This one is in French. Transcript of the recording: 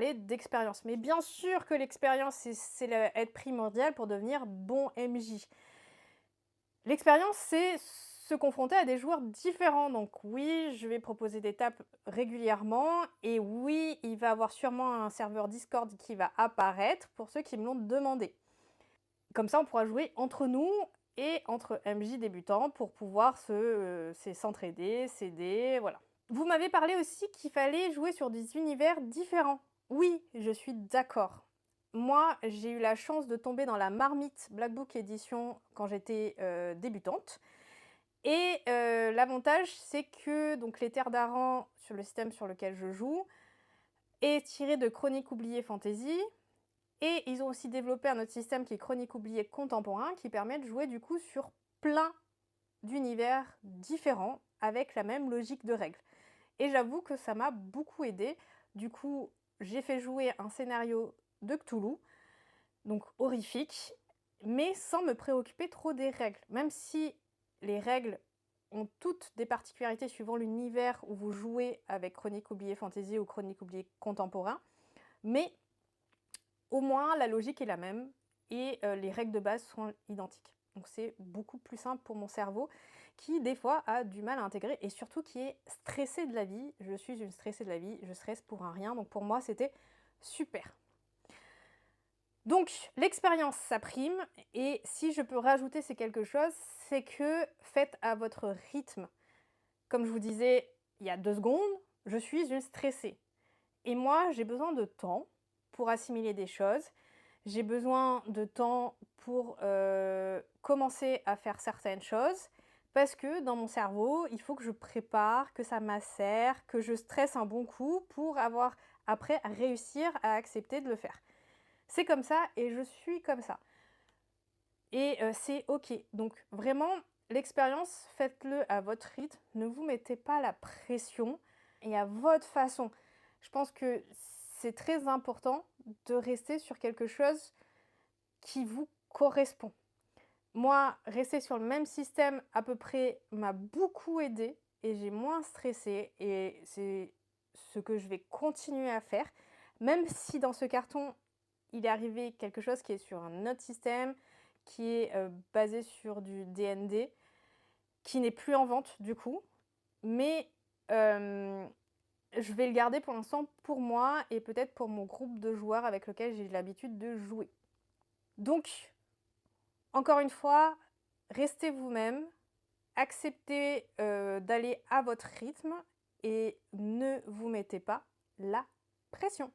parler d'expérience. Mais bien sûr que l'expérience, être primordial pour devenir bon MJ. L'expérience, c'est se confronter à des joueurs différents. Donc oui, je vais proposer des tapes régulièrement et oui, il va y avoir sûrement un serveur Discord qui va apparaître pour ceux qui me l'ont demandé. Comme ça, on pourra jouer entre nous et entre MJ débutants pour pouvoir s'entraider, s'aider, voilà. Vous m'avez parlé aussi qu'il fallait jouer sur des univers différents. Oui, je suis d'accord. Moi, j'ai eu la chance de tomber dans la marmite Black Book Edition quand j'étais débutante. Et l'avantage, c'est que donc, les Terres d'Aran, sur le système sur lequel je joue, est tiré de Chroniques oubliées Fantasy. Et ils ont aussi développé un autre système qui est Chroniques oubliées Contemporain, qui permet de jouer du coup sur plein d'univers différents avec la même logique de règles. Et j'avoue que ça m'a beaucoup aidé. Du coup, j'ai fait jouer un scénario de Cthulhu, donc horrifique, mais sans me préoccuper trop des règles. Même si les règles ont toutes des particularités suivant l'univers où vous jouez avec Chroniques oubliées Fantasy ou Chroniques oubliées Contemporain, mais au moins la logique est la même et les règles de base sont identiques. Donc c'est beaucoup plus simple pour mon cerveau qui des fois a du mal à intégrer et surtout qui est stressé de la vie. Je suis une stressée de la vie, je stresse pour un rien, donc pour moi c'était super. Donc l'expérience ça prime et si je peux rajouter c'est quelque chose, c'est que faites à votre rythme. Comme je vous disais il y a 2 secondes, je suis une stressée. Et moi j'ai besoin de temps pour assimiler des choses. J'ai besoin de temps pour commencer à faire certaines choses parce que dans mon cerveau, il faut que je prépare, que ça macère, que je stresse un bon coup pour avoir après réussir à accepter de le faire. C'est comme ça et je suis comme ça. Et c'est ok. Donc vraiment, l'expérience, faites-le à votre rythme. Ne vous mettez pas la pression et à votre façon. Je pense que c'est très important de rester sur quelque chose qui vous correspond. Moi, rester sur le même système à peu près m'a beaucoup aidé et j'ai moins stressé et c'est ce que je vais continuer à faire, même si dans ce carton, il est arrivé quelque chose qui est sur un autre système, qui est basé sur du DND, qui n'est plus en vente du coup, mais je vais le garder pour l'instant pour moi et peut-être pour mon groupe de joueurs avec lequel j'ai l'habitude de jouer. Donc, encore une fois, restez vous-même, acceptez d'aller à votre rythme et ne vous mettez pas la pression.